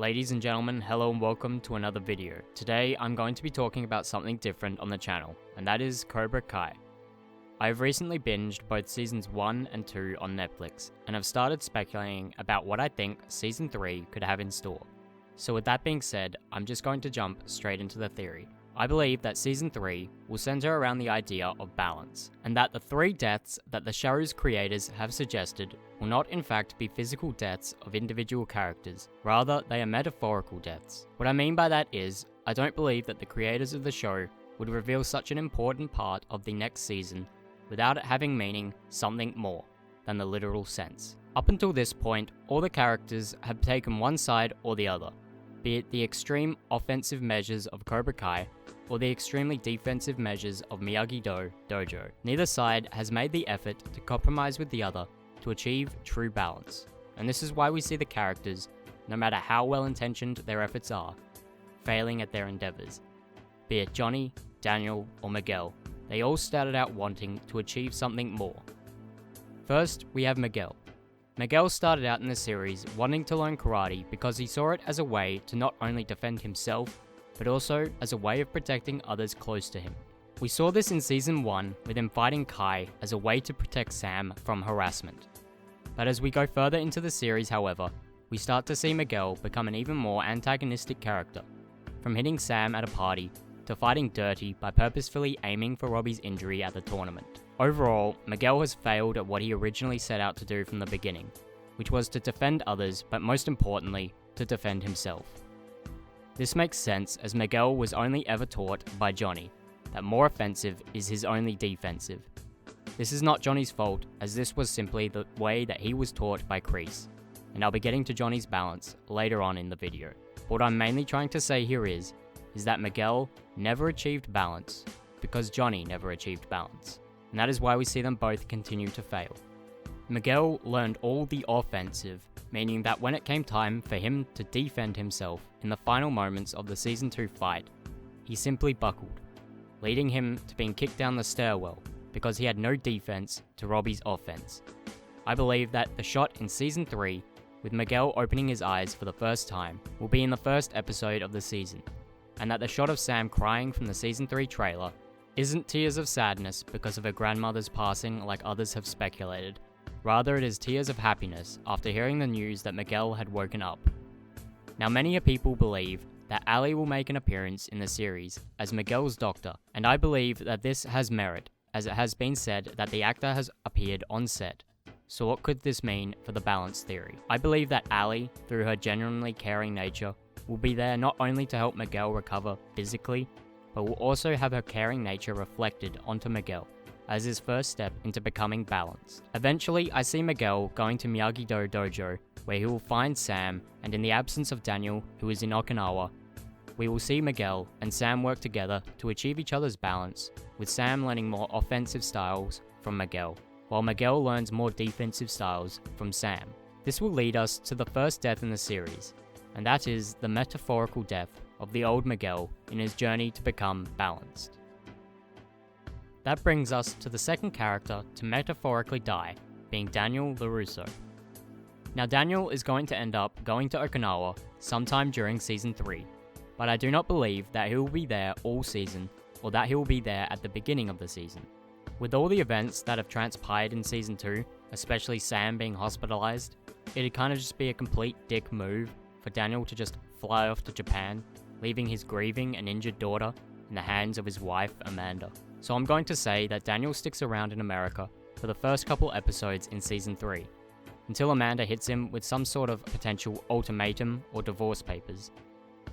Ladies and gentlemen, hello and welcome to another video. Today I'm going to be talking about something different on the channel, and that is Cobra Kai. I have recently binged both seasons 1 and 2 on Netflix, and have started speculating about what I think season 3 could have in store. So with that being said, I'm just going to jump straight into the theory. I believe that season 3 will center around the idea of balance, and that the 3 deaths that the show's creators have suggested will not in fact be physical deaths of individual characters, rather they are metaphorical deaths. What I mean by that is, I don't believe that the creators of the show would reveal such an important part of the next season without it having meaning something more than the literal sense. Up until this point, all the characters have taken one side or the other, be it the extreme offensive measures of Cobra Kai or the extremely defensive measures of Miyagi Dojo. Neither side has made the effort to compromise with the other to achieve true balance, and this is why we see the characters, no matter how well intentioned their efforts are, failing at their endeavors. Be it Johnny, Daniel, or Miguel, they all started out wanting to achieve something more. First, we have Miguel. Miguel started out in the series wanting to learn karate because he saw it as a way to not only defend himself, but also as a way of protecting others close to him. We saw this in season 1 with him fighting Kai as a way to protect Sam from harassment. But as we go further into the series, however, we start to see Miguel become an even more antagonistic character, from hitting Sam at a party to fighting dirty by purposefully aiming for Robbie's injury at the tournament. Overall, Miguel has failed at what he originally set out to do from the beginning, which was to defend others, but most importantly, to defend himself. This makes sense as Miguel was only ever taught by Johnny that more offensive is his only defensive. This is not Johnny's fault, as this was simply the way that he was taught by Kreese, and I'll be getting to Johnny's balance later on in the video. What I'm mainly trying to say here is that Miguel never achieved balance because Johnny never achieved balance, and that is why we see them both continue to fail. Miguel learned all the offensive, meaning that when it came time for him to defend himself in the final moments of the Season 2 fight, he simply buckled, leading him to being kicked down the stairwell because he had no defense to Robbie's offense. I believe that the shot in Season 3, with Miguel opening his eyes for the first time, will be in the first episode of the season, and that the shot of Sam crying from the Season 3 trailer isn't tears of sadness because of her grandmother's passing like others have speculated. Rather, it is tears of happiness after hearing the news that Miguel had woken up. Now, many people believe that Ali will make an appearance in the series as Miguel's doctor, and I believe that this has merit, as it has been said that the actor has appeared on set. So what could this mean for the balance theory? I believe that Ali, through her genuinely caring nature, will be there not only to help Miguel recover physically, but will also have her caring nature reflected onto Miguel as his first step into becoming balanced. Eventually, I see Miguel going to Miyagi Dojo, where he will find Sam, and in the absence of Daniel, who is in Okinawa, we will see Miguel and Sam work together to achieve each other's balance, with Sam learning more offensive styles from Miguel, while Miguel learns more defensive styles from Sam. This will lead us to the first death in the series, and that is the metaphorical death of the old Miguel in his journey to become balanced. That brings us to the second character to metaphorically die, being Daniel LaRusso. Now, Daniel is going to end up going to Okinawa sometime during Season 3, but I do not believe that he will be there all season, or that he will be there at the beginning of the season. With all the events that have transpired in Season 2, especially Sam being hospitalized, it'd kind of just be a complete dick move for Daniel to just fly off to Japan, leaving his grieving and injured daughter in the hands of his wife, Amanda. So I'm going to say that Daniel sticks around in America for the first couple episodes in Season 3, until Amanda hits him with some sort of potential ultimatum or divorce papers.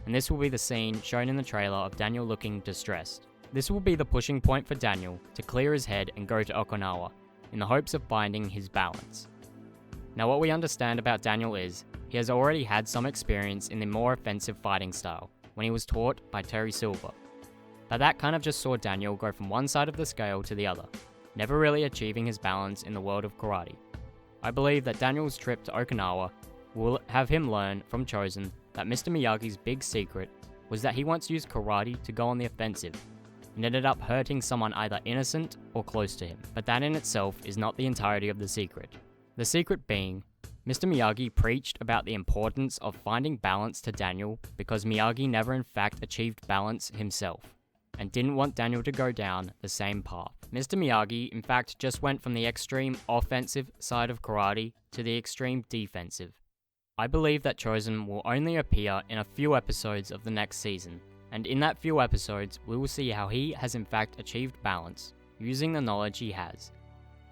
And this will be the scene shown in the trailer of Daniel looking distressed. This will be the pushing point for Daniel to clear his head and go to Okinawa, in the hopes of finding his balance. Now, what we understand about Daniel is, he has already had some experience in the more offensive fighting style, when he was taught by Terry Silver. But that kind of just saw Daniel go from one side of the scale to the other, never really achieving his balance in the world of karate. I believe that Daniel's trip to Okinawa will have him learn from Chosen that Mr. Miyagi's big secret was that he once used karate to go on the offensive, and ended up hurting someone either innocent or close to him. But that in itself is not the entirety of the secret. The secret being, Mr. Miyagi preached about the importance of finding balance to Daniel because Miyagi never in fact achieved balance himself, and didn't want Daniel to go down the same path. Mr. Miyagi in fact just went from the extreme offensive side of karate to the extreme defensive. I believe that Chosen will only appear in a few episodes of the next season, and in that few episodes we will see how he has in fact achieved balance, using the knowledge he has,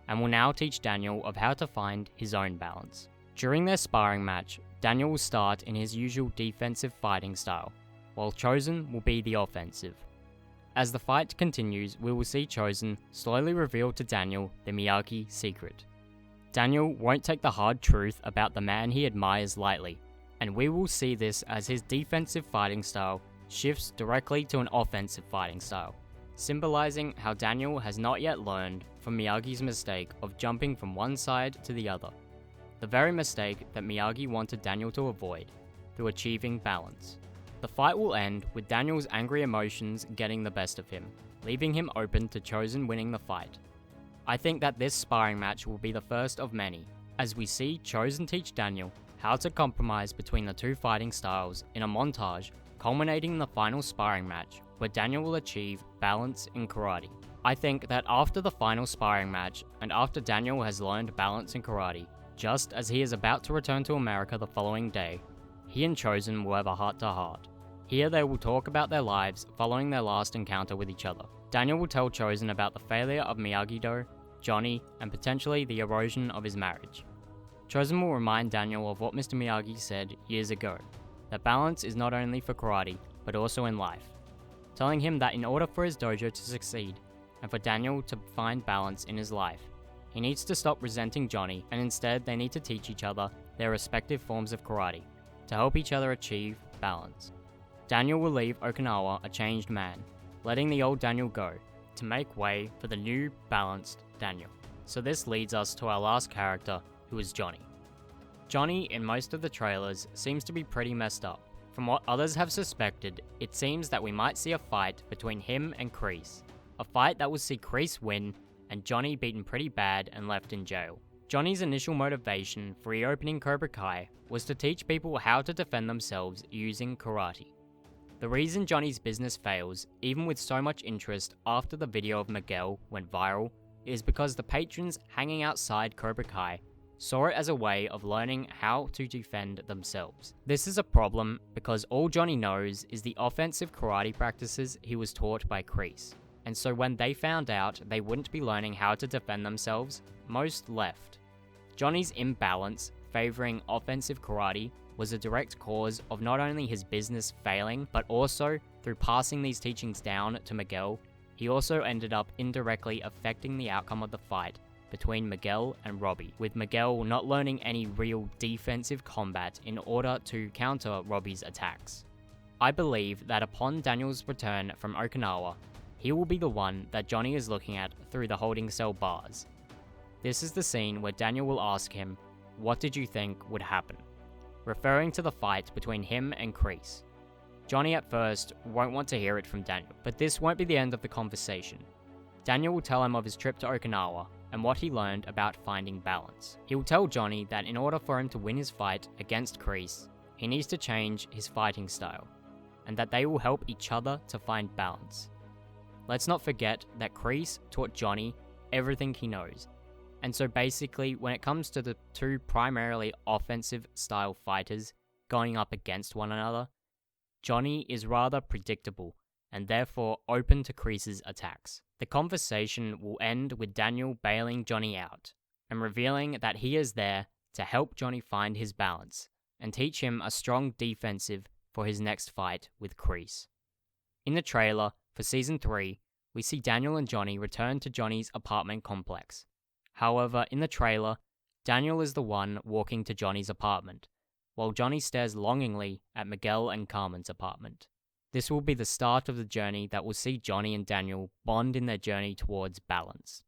and will now teach Daniel of how to find his own balance. During their sparring match, Daniel will start in his usual defensive fighting style, while Chosen will be the offensive. As the fight continues, we will see Chosen slowly reveal to Daniel the Miyagi secret. Daniel won't take the hard truth about the man he admires lightly, and we will see this as his defensive fighting style shifts directly to an offensive fighting style, symbolizing how Daniel has not yet learned from Miyagi's mistake of jumping from one side to the other. The very mistake that Miyagi wanted Daniel to avoid, through achieving balance. The fight will end with Daniel's angry emotions getting the best of him, leaving him open to Chosen winning the fight. I think that this sparring match will be the first of many, as we see Chosen teach Daniel how to compromise between the two fighting styles in a montage, culminating in the final sparring match, where Daniel will achieve balance in karate. I think that after the final sparring match, and after Daniel has learned balance in karate, just as he is about to return to America the following day, he and Chosen will have a heart-to-heart. Here they will talk about their lives following their last encounter with each other. Daniel will tell Chosen about the failure of Miyagi-Do, Johnny, and potentially the erosion of his marriage. Chosen will remind Daniel of what Mr. Miyagi said years ago, that balance is not only for karate, but also in life, telling him that in order for his dojo to succeed, and for Daniel to find balance in his life, he needs to stop resenting Johnny, and instead they need to teach each other their respective forms of karate, to help each other achieve balance. Daniel will leave Okinawa a changed man, letting the old Daniel go, to make way for the new, balanced Daniel. So this leads us to our last character, who is Johnny. Johnny, in most of the trailers, seems to be pretty messed up. From what others have suspected, it seems that we might see a fight between him and Kreese. A fight that will see Kreese win, and Johnny beaten pretty bad and left in jail. Johnny's initial motivation for reopening Cobra Kai was to teach people how to defend themselves using karate. The reason Johnny's business fails, even with so much interest after the video of Miguel went viral, is because the patrons hanging outside Cobra Kai saw it as a way of learning how to defend themselves. This is a problem because all Johnny knows is the offensive karate practices he was taught by Kreese. And so when they found out they wouldn't be learning how to defend themselves, most left. Johnny's imbalance, favoring offensive karate, was a direct cause of not only his business failing, but also, through passing these teachings down to Miguel, he also ended up indirectly affecting the outcome of the fight between Miguel and Robbie, with Miguel not learning any real defensive combat in order to counter Robbie's attacks. I believe that upon Daniel's return from Okinawa, he will be the one that Johnny is looking at through the holding cell bars. This is the scene where Daniel will ask him, "What did you think would happen?" referring to the fight between him and Kreese. Johnny at first won't want to hear it from Daniel, but this won't be the end of the conversation. Daniel will tell him of his trip to Okinawa and what he learned about finding balance. He will tell Johnny that in order for him to win his fight against Kreese, he needs to change his fighting style, and that they will help each other to find balance. Let's not forget that Kreese taught Johnny everything he knows, and so basically when it comes to the two primarily offensive style fighters going up against one another, Johnny is rather predictable and therefore open to Kreese's attacks. The conversation will end with Daniel bailing Johnny out and revealing that he is there to help Johnny find his balance and teach him a strong defensive for his next fight with Kreese. In the trailer for Season 3, we see Daniel and Johnny return to Johnny's apartment complex. However, in the trailer, Daniel is the one walking to Johnny's apartment, while Johnny stares longingly at Miguel and Carmen's apartment. This will be the start of the journey that will see Johnny and Daniel bond in their journey towards balance.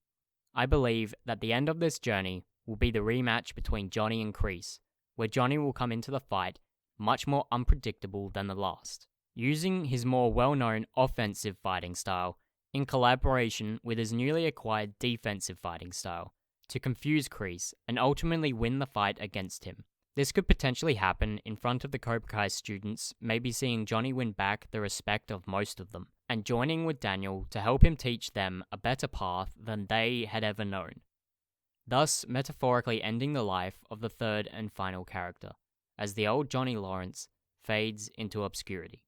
I believe that the end of this journey will be the rematch between Johnny and Kreese, where Johnny will come into the fight much more unpredictable than the last, using his more well-known offensive fighting style in collaboration with his newly acquired defensive fighting style to confuse Kreese and ultimately win the fight against him. This could potentially happen in front of the Cobra Kai students, maybe seeing Johnny win back the respect of most of them, and joining with Daniel to help him teach them a better path than they had ever known, thus metaphorically ending the life of the third and final character, as the old Johnny Lawrence fades into obscurity.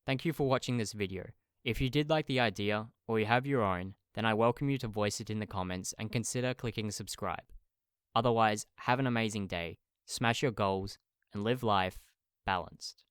Thank you for watching this video. If you did like the idea, or you have your own, then I welcome you to voice it in the comments and consider clicking subscribe. Otherwise, have an amazing day, smash your goals, and live life balanced.